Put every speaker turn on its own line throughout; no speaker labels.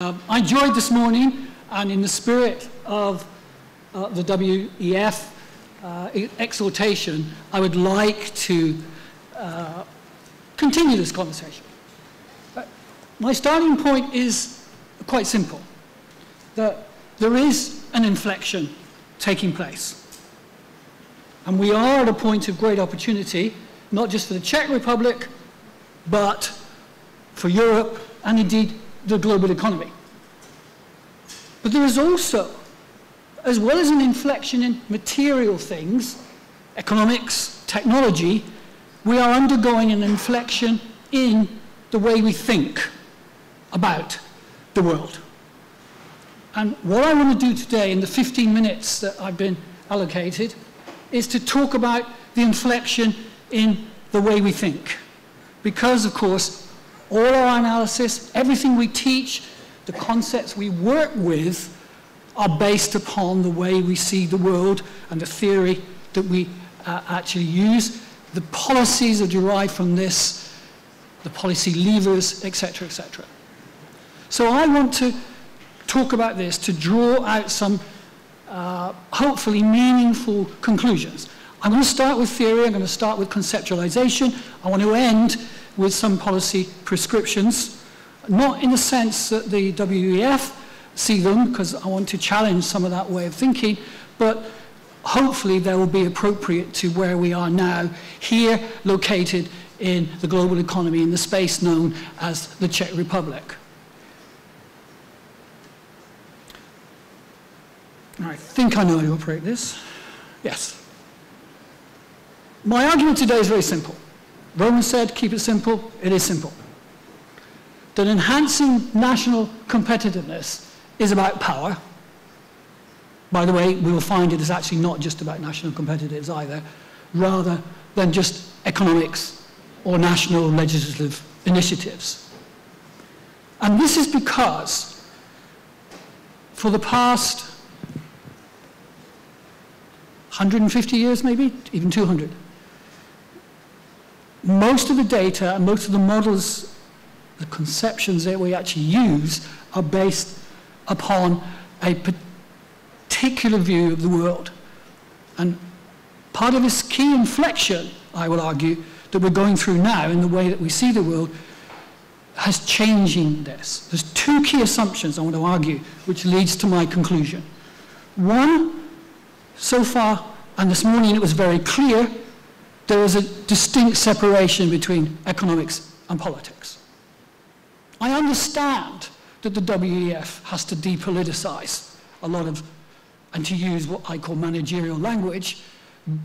I joined this morning, and in the spirit of the WEF exhortation, I would like to continue this conversation. My starting point is quite simple, that there is an inflection taking place. And we are at a point of great opportunity, not just for the Czech Republic, but for Europe and indeed the global economy. But there is also, as well as an inflection in material things, economics, technology, we are undergoing an inflection in the way we think about the world. And what I want to do today in the 15 minutes that I've been allocated is to talk about the inflection in the way we think. Because, of course, all our analysis, everything we teach, the concepts we work with are based upon the way we see the world and the theory that we actually use. The policies are derived from this, the policy levers, etc., etc. So I want to talk about this to draw out some hopefully meaningful conclusions. I'm going to start with theory, I'm going to start with conceptualization. I want to end with some policy prescriptions, not in the sense that the WEF see them, because I want to challenge some of that way of thinking, but hopefully they will be appropriate to where we are now, here located in the global economy, in the space known as the Czech Republic. I think I know how to operate this. Yes. My argument today is very simple. Roman said, keep it simple. It is simple. That enhancing national competitiveness is about power. By the way, we will find it is actually not just about national competitiveness either, rather than just economics or national legislative initiatives. And this is because for the past 150 years maybe, even 200, most of the data and most of the models, the conceptions that we actually use are based upon a particular view of the world. And part of this key inflection, I will argue, that we're going through now in the way that we see the world has changing this. There's two key assumptions I want to argue, which leads to my conclusion. One, so far, and this morning it was very clear, there is a distinct separation between economics and politics. I understand that the WEF has to depoliticize a lot of, and to use what I call managerial language,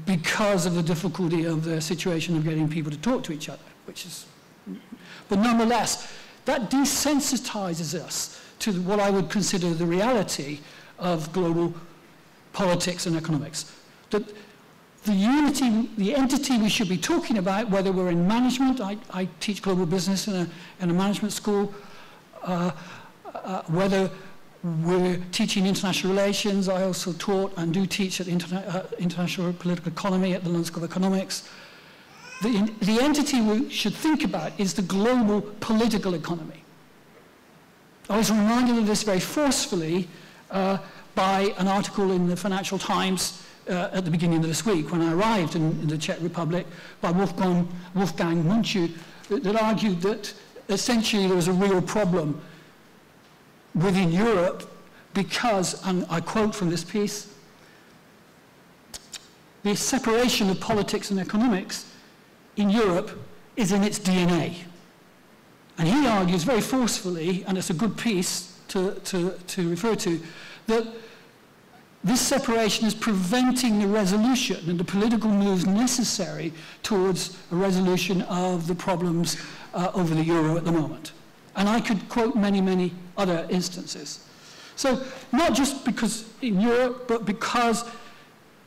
because of the difficulty of the situation of getting people to talk to each other, but nonetheless, that desensitizes us to what I would consider the reality of global politics and economics. That the unity, the entity we should be talking about, whether we're in management, I teach global business in a management school, whether we're teaching international relations, I also taught and do teach at international political economy at the London School of Economics. The entity we should think about is the global political economy. I was reminded of this very forcefully by an article in the Financial Times at the beginning of this week, when I arrived in the Czech Republic, by Wolfgang Munchu, that argued that essentially there was a real problem within Europe because, and I quote from this piece, the separation of politics and economics in Europe is in its DNA. And he argues very forcefully, and it's a good piece to refer to, that this separation is preventing the resolution and the political moves necessary towards a resolution of the problems over the euro at the moment. And I could quote many, many other instances. So not just because in Europe, but because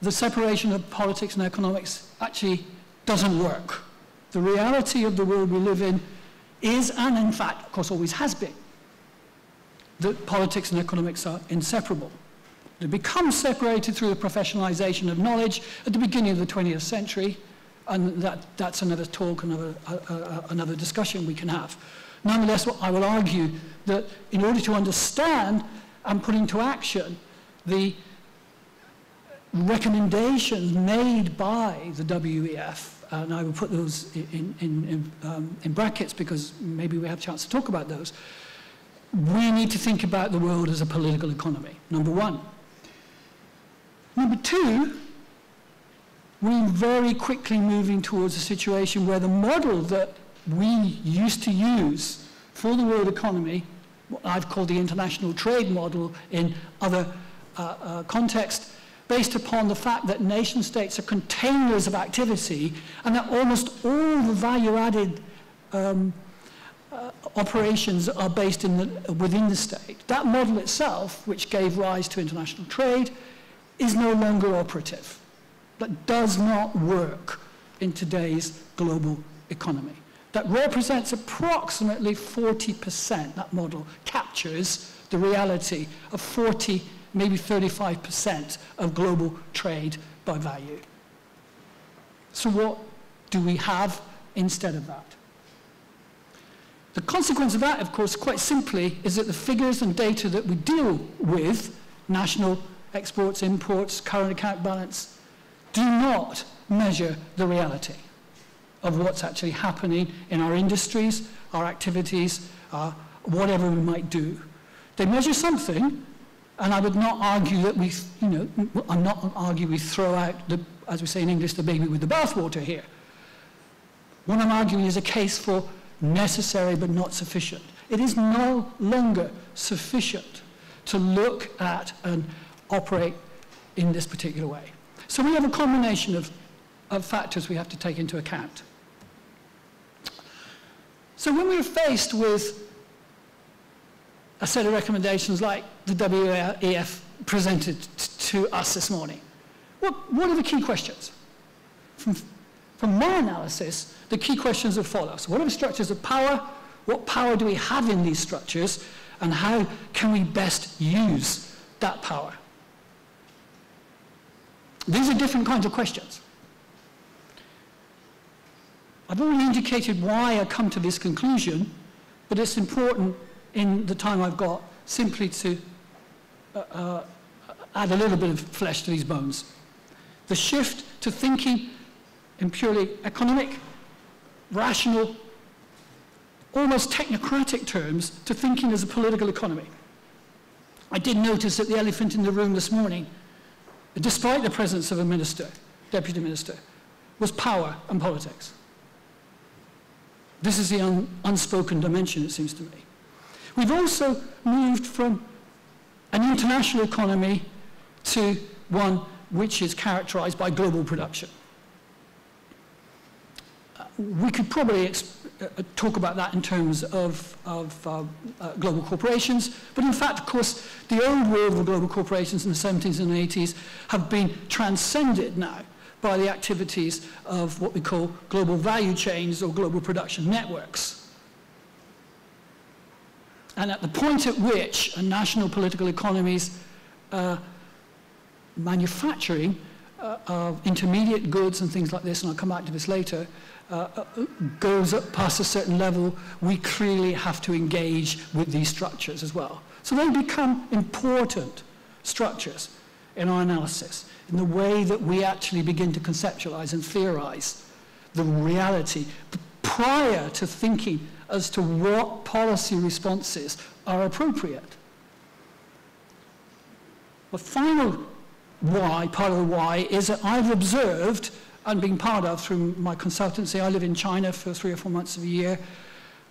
the separation of politics and economics actually doesn't work. The reality of the world we live in is, and in fact, of course, always has been, that politics and economics are inseparable. They become separated through the professionalization of knowledge at the beginning of the 20th century, and that's another talk, another discussion we can have. Nonetheless, I will argue that in order to understand and put into action the recommendations made by the WEF, and I will put those in brackets because maybe we have a chance to talk about those, we need to think about the world as a political economy, number one. Number two, we're very quickly moving towards a situation where the model that we used to use for the world economy, what I've called the international trade model in other contexts, based upon the fact that nation states are containers of activity and that almost all the value-added operations are based within the state. That model itself, which gave rise to international trade, is no longer operative. That does not work in today's global economy. That represents approximately 40%, that model captures the reality of 40, maybe 35% of global trade by value. So what do we have instead of that? The consequence of that, of course, quite simply, is that the figures and data that we deal with, national exports, imports, current account balance, do not measure the reality of what's actually happening in our industries, our activities, whatever we might do. They measure something, and I would not argue that we, I'm not arguing we throw out, as we say in English, the baby with the bathwater here. What I'm arguing is a case for necessary but not sufficient. It is no longer sufficient to look at and operate in this particular way. So we have a combination of factors we have to take into account. So when we're faced with a set of recommendations like the WEF presented to us this morning, what are the key questions? From my analysis, the key questions are as follows. What are the structures of power? What power do we have in these structures? And how can we best use that power? These are different kinds of questions. I've already indicated why I come to this conclusion, but it's important in the time I've got simply to add a little bit of flesh to these bones. The shift to thinking in purely economic, rational, almost technocratic terms to thinking as a political economy. I did notice that the elephant in the room this morning, despite the presence of a minister, deputy minister, was power and politics. This is the unspoken dimension, it seems to me. We've also moved from an international economy to one which is characterized by global production. We could probably talk about that in terms of global corporations, but in fact, of course, the old world of global corporations in the 70s and 80s have been transcended now by the activities of what we call global value chains or global production networks. And at the point at which a national political economy's manufacturing of intermediate goods and things like this, and I'll come back to this later, goes up past a certain level, we clearly have to engage with these structures as well. So they become important structures in our analysis, in the way that we actually begin to conceptualize and theorize the reality prior to thinking as to what policy responses are appropriate. The final why, part of the why, is that I've observed and been part of through my consultancy. I live in China for 3 or 4 months of the year,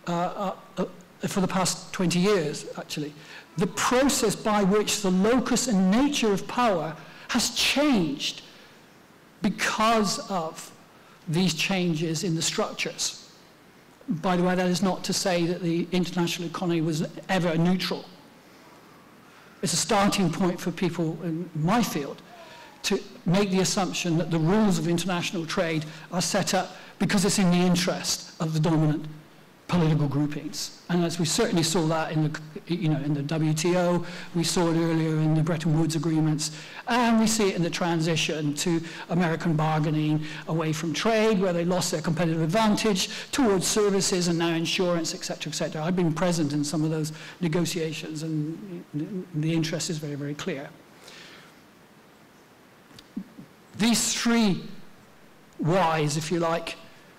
for the past 20 years, actually. The process by which the locus and nature of power has changed because of these changes in the structures. By the way, that is not to say that the international economy was ever neutral. It's a starting point for people in my field to make the assumption that the rules of international trade are set up because it's in the interest of the dominant political groupings. And as we certainly saw that in the WTO, we saw it earlier in the Bretton Woods agreements, and we see it in the transition to American bargaining away from trade, where they lost their competitive advantage, towards services and now insurance, et cetera, et cetera. I've been present in some of those negotiations, and the interest is very, very clear. These three whys, if you like,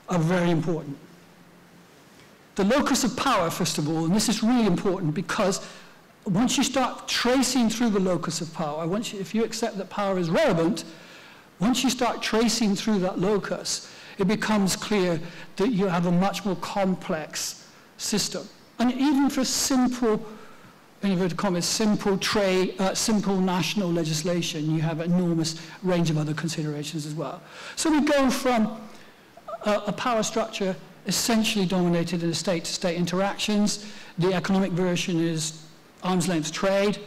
are very important. The locus of power, first of all, and this is really important because once you start tracing through the locus of power, if you accept that power is relevant, once you start tracing through that locus, it becomes clear that you have a much more complex system. And even for simple, in inverted commas, simple national legislation, you have an enormous range of other considerations as well. So we go from a power structure essentially dominated in state-to-state interactions. The economic version is arm's length trade,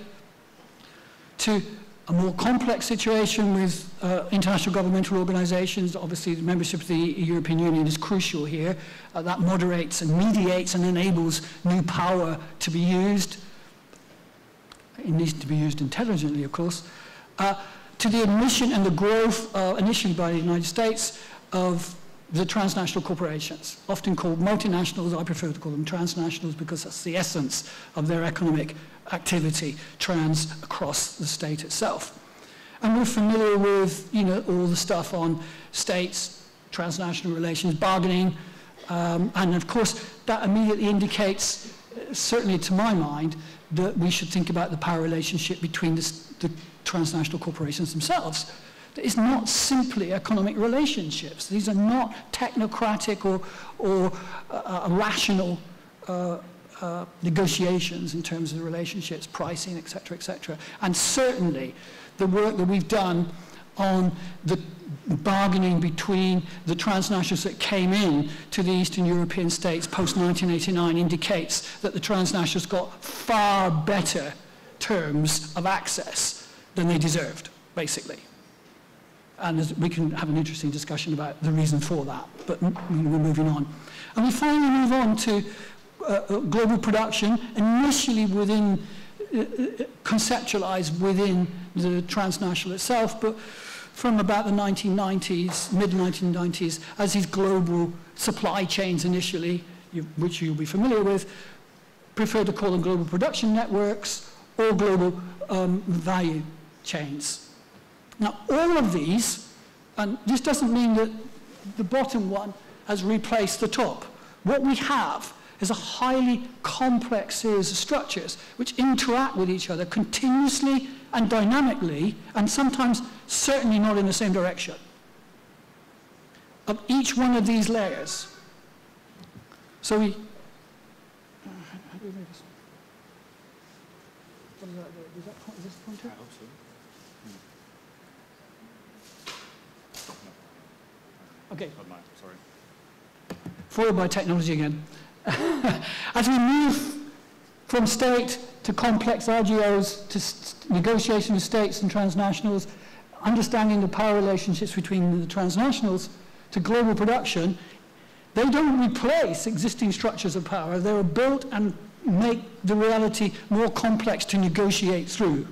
to a more complex situation with international governmental organizations. Obviously, the membership of the European Union is crucial here. That moderates and mediates and enables new power to be used. It needs to be used intelligently, of course. To the admission and the growth, initially by the United States, of the transnational corporations, often called multinationals. I prefer to call them transnationals because that's the essence of their economic activity, across the state itself. And we're familiar with, all the stuff on states, transnational relations, bargaining, and of course that immediately indicates, certainly to my mind, that we should think about the power relationship between the transnational corporations themselves. It's not simply economic relationships. These are not technocratic or rational negotiations in terms of the relationships, pricing, et cetera, et cetera. And certainly the work that we've done on the bargaining between the transnationals that came in to the Eastern European states post-1989 indicates that the transnationals got far better terms of access than they deserved, basically. And we can have an interesting discussion about the reason for that, but we're moving on. And we finally move on to global production, initially conceptualized within the transnational itself, but from about the 1990s, mid-1990s, as these global supply chains initially, which you'll be familiar with, prefer to call them global production networks or global value chains. Now, all of these, and this doesn't mean that the bottom one has replaced the top. What we have is a highly complex series of structures which interact with each other continuously and dynamically, and sometimes certainly not in the same direction, of each one of these layers. So we... how do we make this? What is that? Is this the pointer? Okay. Sorry. Followed by technology again. As we move from state to complex RGOs, to negotiation with states and transnationals, understanding the power relationships between the transnationals, to global production, they don't replace existing structures of power. They are built and make the reality more complex to negotiate through.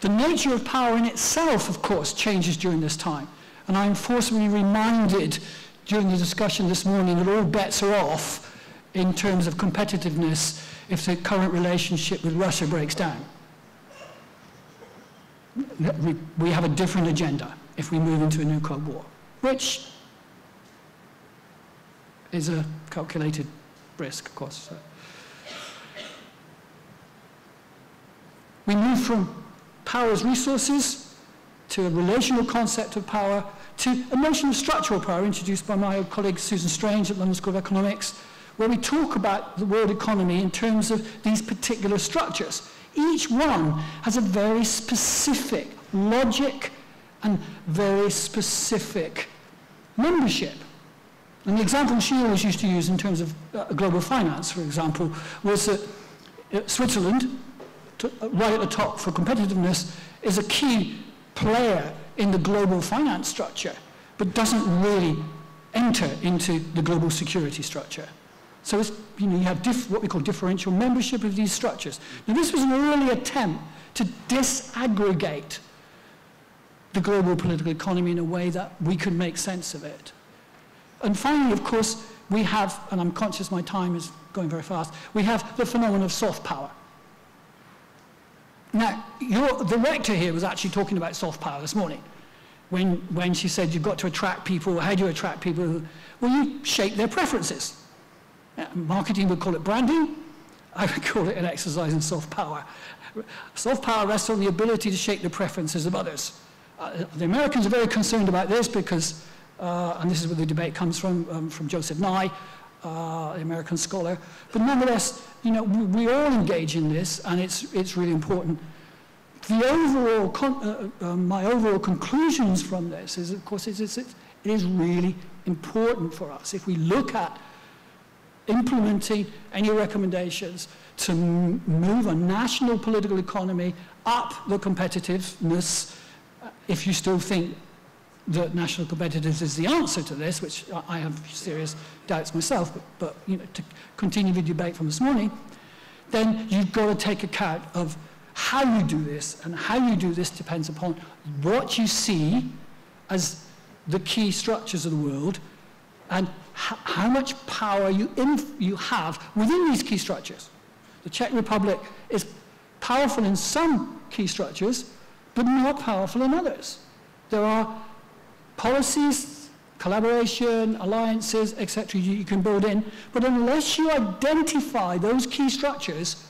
The nature of power in itself, of course, changes during this time. And I'm forcibly reminded during the discussion this morning that all bets are off in terms of competitiveness if the current relationship with Russia breaks down. We have a different agenda if we move into a new Cold War, which is a calculated risk, of course. So we move from power as resources to a relational concept of power to a notion of structural power introduced by my old colleague Susan Strange at London School of Economics, where we talk about the world economy in terms of these particular structures. Each one has a very specific logic and very specific membership. And the example she always used to use in terms of global finance, for example, was that Switzerland, right at the top for competitiveness, is a key player in the global finance structure, but doesn't really enter into the global security structure. So it's, you have what we call differential membership of these structures. Now this was an early attempt to disaggregate the global political economy in a way that we could make sense of it. And finally, of course, we have, and I'm conscious my time is going very fast, we have the phenomenon of soft power. Now, the rector here was actually talking about soft power this morning when she said you've got to attract people. How do you attract people? Well, you shape their preferences. Marketing would call it branding. I would call it an exercise in soft power. Soft power rests on the ability to shape the preferences of others. The Americans are very concerned about this because, and this is where the debate comes from Joseph Nye, the American scholar. But nonetheless, we all engage in this, and it's really important. The overall, my overall conclusions from this is, of course, it is really important for us. If we look at implementing any recommendations to move a national political economy up the competitiveness, if you still think that national competitiveness is the answer to this, which I have serious doubts myself, but to continue the debate from this morning, then you've got to take account of how you do this, and how you do this depends upon what you see as the key structures of the world, and how much power you have within these key structures. The Czech Republic is powerful in some key structures, but not powerful in others. There are policies, collaboration, alliances, etc. you can build in, but unless you identify those key structures,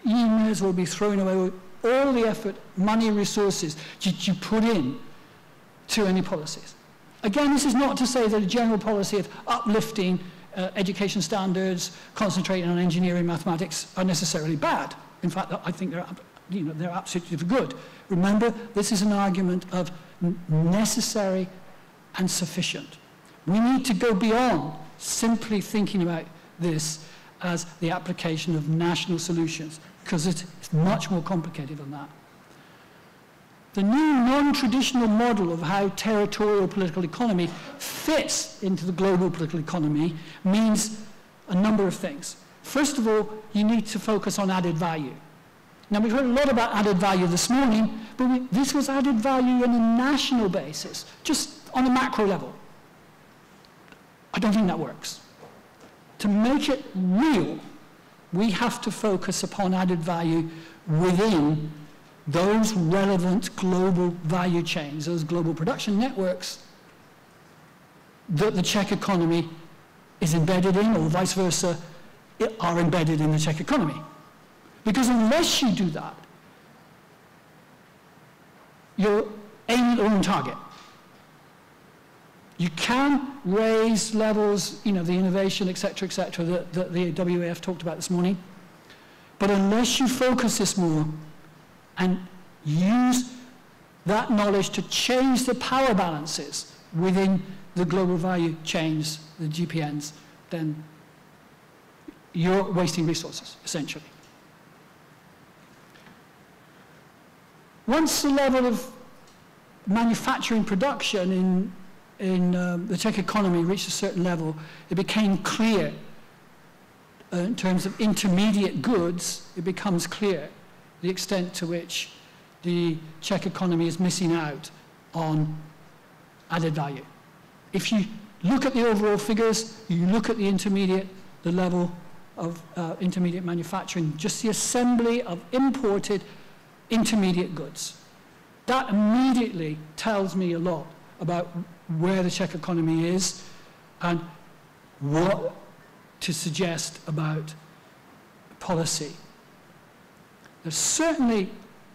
you may as well be throwing away all the effort, money, resources that you put in to any policies. Again, this is not to say that a general policy of uplifting education standards, concentrating on engineering, mathematics are necessarily bad. In fact, I think they're absolutely good. Remember, this is an argument of necessary and sufficient. We need to go beyond simply thinking about this as the application of national solutions, because it's much more complicated than that. The new non-traditional model of how territorial political economy fits into the global political economy means a number of things. First of all, you need to focus on added value. Now, we've heard a lot about added value this morning, but this was added value on a national basis, just on a macro level. I don't think that works. To make it real, we have to focus upon added value within those relevant global value chains, those global production networks that the Czech economy is embedded in, or vice versa, are embedded in the Czech economy. Because unless you do that, you're aiming at the wrong target. You can raise levels, the innovation, et cetera, that the WEF talked about this morning. But unless you focus this more and use that knowledge to change the power balances within the global value chains, the GPNs, then you're wasting resources, essentially. Once the level of manufacturing production in the Czech economy reached a certain level, it became clear, in terms of intermediate goods, it becomes clear the extent to which the Czech economy is missing out on added value. If you look at the overall figures, you look at the level of intermediate manufacturing, just the assembly of imported intermediate goods. That immediately tells me a lot about where the Czech economy is and what to suggest about policy. There's certainly,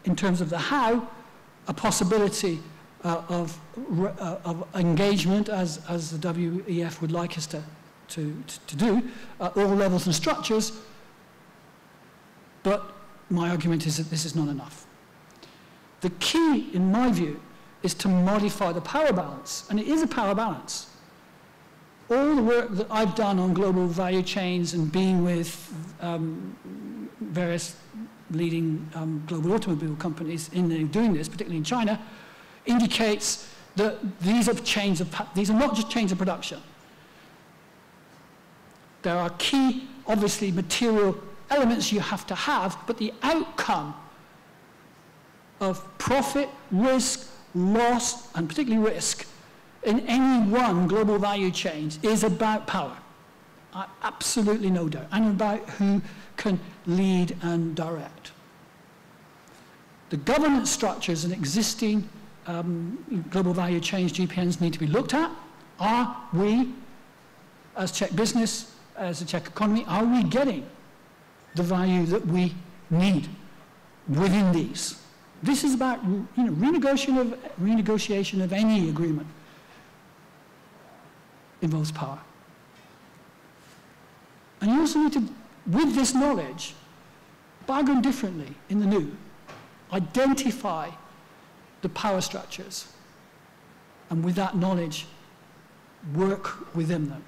in terms of the how, a possibility of engagement, as the WEF would like us to do, at all levels and structures, but my argument is that this is not enough. The key, in my view, is to modify the power balance, and it is a power balance. All the work that I've done on global value chains and being with various leading global automobile companies in doing this, particularly in China, indicates these are not just chains of production. There are key, obviously, material elements you have to have, but the outcome of profit, risk, loss, and particularly risk in any one global value chain is about power. Absolutely no doubt. And about who can lead and direct. The governance structures and existing global value chains, GPNs, need to be looked at. Are we, as Czech business, as a Czech economy, are we getting the value that we need within these? This is about renegotiation of any agreement. Involves power. And you also need to, with this knowledge, bargain differently in the new. Identify the power structures, and with that knowledge, work within them.